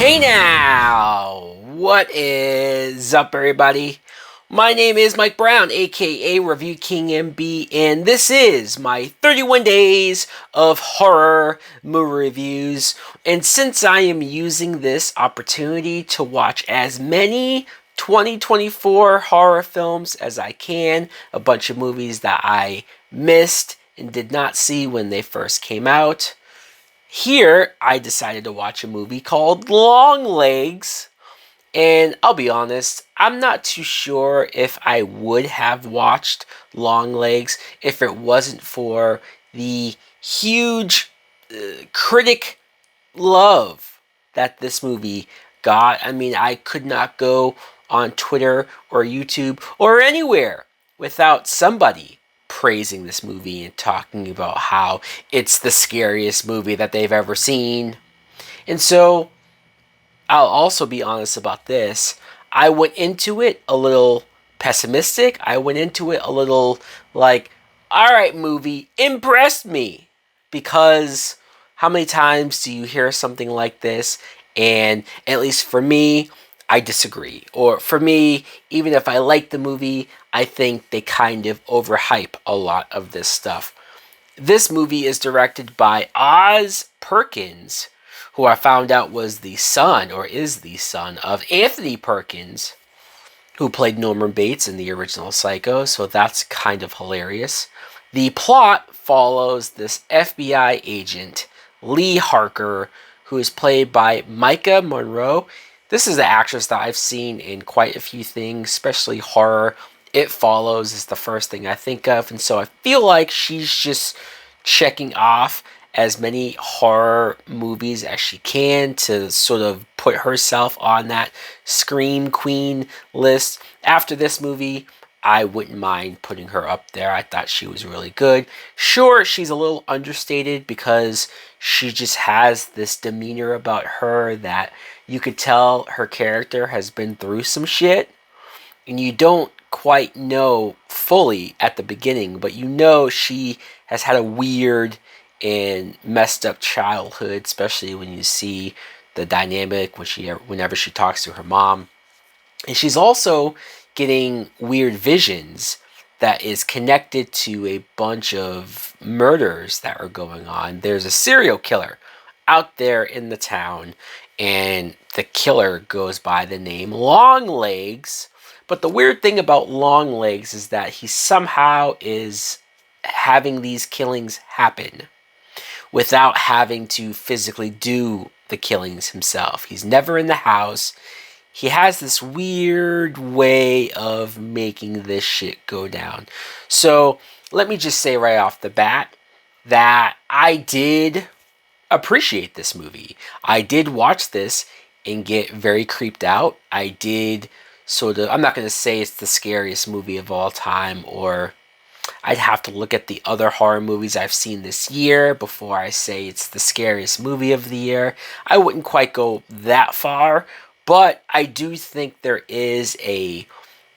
Hey now! What is up, everybody? My name is Mike Brown, aka Review King MB, and this is my 31 days of horror movie reviews. And since I am using this opportunity to watch as many 2024 horror films as I can, a bunch of movies that I missed and did not see when they first came out, here, I decided to watch a movie called Longlegs, and I'll be honest, I'm not too sure if I would have watched Longlegs if it wasn't for the huge critic love that this movie got. I mean, I could not go on Twitter or YouTube or anywhere without somebody praising this movie and talking about how it's the scariest movie that they've ever seen. And so, I'll also be honest about this. I went into it a little pessimistic. I went into it a little like, all right, movie, impressed me. Because how many times do you hear something like this? And at least for me, I disagree. Or for me, even if I like the movie, I think they kind of overhype a lot of this stuff. This movie is directed by Oz Perkins, who I found out was the son, or is the son, of Anthony Perkins, who played Norman Bates in the original Psycho, so that's kind of hilarious. The plot follows this FBI agent, Lee Harker, who is played by Micah Monroe. This is an actress that I've seen in quite a few things, especially horror. It Follows is the first thing I think of, and so I feel like she's just checking off as many horror movies as she can to sort of put herself on that Scream Queen list. After this movie, I wouldn't mind putting her up there. I thought she was really good. Sure, she's a little understated because she just has this demeanor about her that you could tell her character has been through some shit, and you don't quite know fully at the beginning, but you know she has had a weird and messed up childhood, especially when you see the dynamic whenever she talks to her mom. And she's also getting weird visions that is connected to a bunch of murders that are going on. There's a serial killer out there in the town, and the killer goes by the name Longlegs. But the weird thing about Longlegs is that he somehow is having these killings happen without having to physically do the killings himself. He's never in the house. He has this weird way of making this shit go down. So let me just say right off the bat that I did appreciate this movie. I did watch this and get very creeped out. I did sort of, I'm not going to say it's the scariest movie of all time, or I'd have to look at the other horror movies I've seen this year before I say it's the scariest movie of the year. I wouldn't quite go that far, but I do think there is a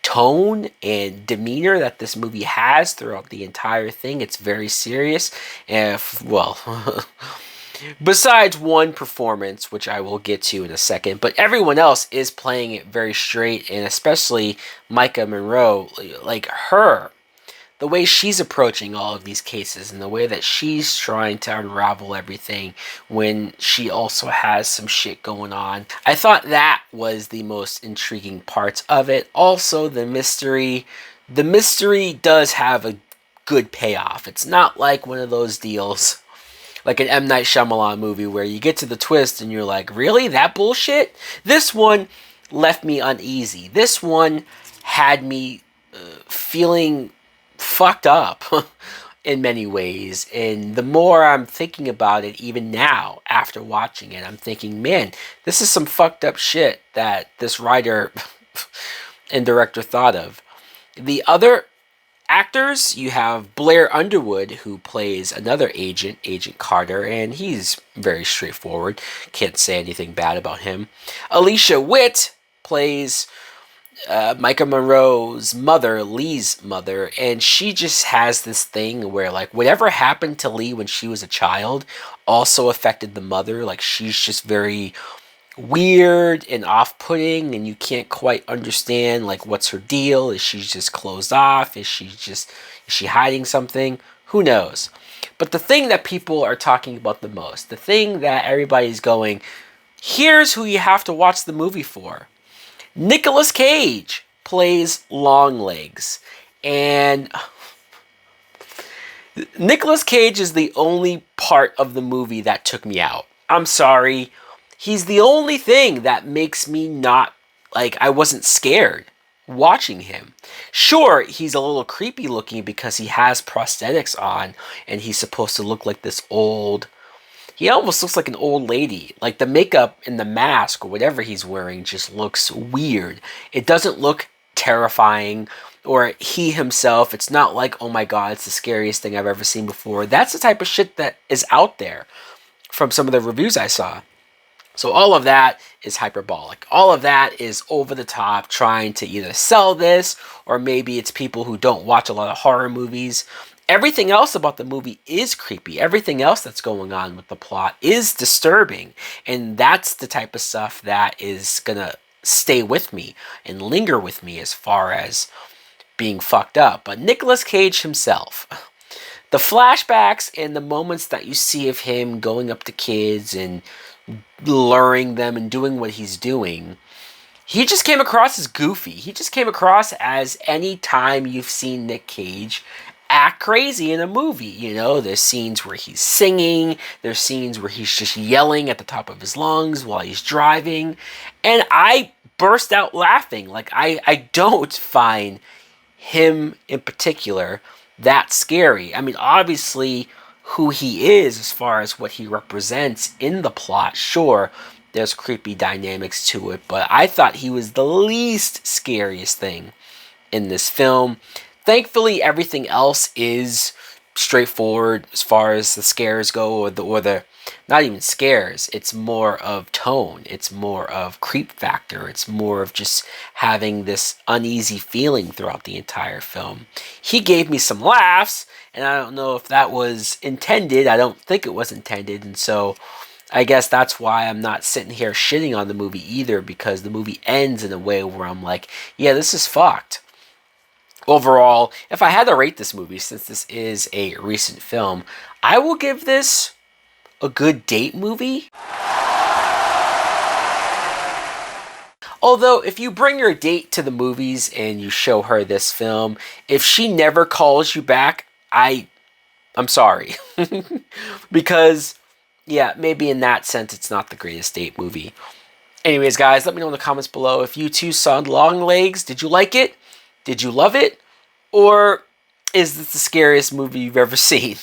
tone and demeanor that this movie has throughout the entire thing. It's very serious. And, well, besides one performance, which I will get to in a second, but everyone else is playing it very straight, and especially Micah Monroe, like her. The way she's approaching all of these cases and the way that she's trying to unravel everything when she also has some shit going on. I thought that was the most intriguing parts of it. Also, the mystery. The mystery does have a good payoff. It's not like one of those deals, like an M. Night Shyamalan movie where you get to the twist and you're like, really? That bullshit? This one left me uneasy. This one had me feeling fucked up in many ways, and the more I'm thinking about it even now after watching it, I'm thinking, man, this is some fucked up shit that this writer and director thought of. The other actors, you have Blair Underwood, who plays another agent, Agent Carter, and he's very straightforward, can't say anything bad about him. Alicia Witt plays Micah Monroe's mother, Lee's mother, and she just has this thing where, like, whatever happened to Lee when she was a child also affected the mother. Like, she's just very weird and off-putting, and you can't quite understand like what's her deal. Is she just closed off? Is she hiding something? Who knows? But the thing that people are talking about the most, the thing that everybody's going, here's who you have to watch the movie for. Nicolas Cage plays Longlegs, and Nicolas Cage is the only part of the movie that took me out. I'm sorry. He's the only thing that makes me not, like, I wasn't scared watching him. Sure, he's a little creepy looking because he has prosthetics on and he's supposed to look like this old, he almost looks like an old lady. Like the makeup and the mask or whatever he's wearing just looks weird. It doesn't look terrifying, or he himself, it's not like, oh my god, it's the scariest thing I've ever seen before. That's the type of shit that is out there from some of the reviews I saw. So all of that is hyperbolic. All of that is over the top, trying to either sell this, or maybe it's people who don't watch a lot of horror movies. Everything else about the movie is creepy. Everything else that's going on with the plot is disturbing. And that's the type of stuff that is going to stay with me and linger with me as far as being fucked up. But Nicolas Cage himself, the flashbacks and the moments that you see of him going up to kids and luring them and doing what he's doing, he just came across as goofy. He just came across as any time you've seen Nick Cage act crazy in a movie. You know, there's scenes where he's singing, there's scenes where he's just yelling at the top of his lungs while he's driving, and I burst out laughing. Like, I don't find him in particular that scary. I mean, obviously, who he is as far as what he represents in the plot, sure, there's creepy dynamics to it, but I thought he was the least scariest thing in this film. Thankfully, everything else is straightforward as far as the scares go, or the not even scares. It's more of tone. It's more of creep factor. It's more of just having this uneasy feeling throughout the entire film. He gave me some laughs, and I don't know if that was intended. I don't think it was intended, and so I guess that's why I'm not sitting here shitting on the movie either, because the movie ends in a way where I'm like, yeah, this is fucked. Overall, if I had to rate this movie, since this is a recent film, I will give this a good date movie. Although, if you bring your date to the movies and you show her this film, if she never calls you back, I'm sorry. Because, yeah, maybe in that sense, it's not the greatest date movie. Anyways, guys, let me know in the comments below if you too saw Longlegs. Did you like it? Did you love it? Or is this the scariest movie you've ever seen?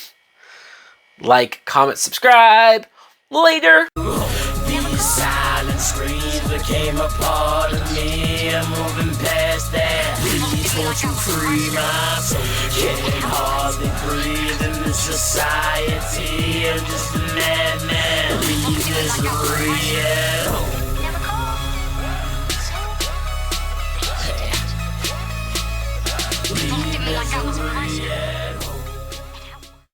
Like, comment, subscribe. Later. These silent screams became a part of me. I'm moving past that. Please won't you free my soul? Can't hardly breathe in this society. I'm just a madman. Leave this real.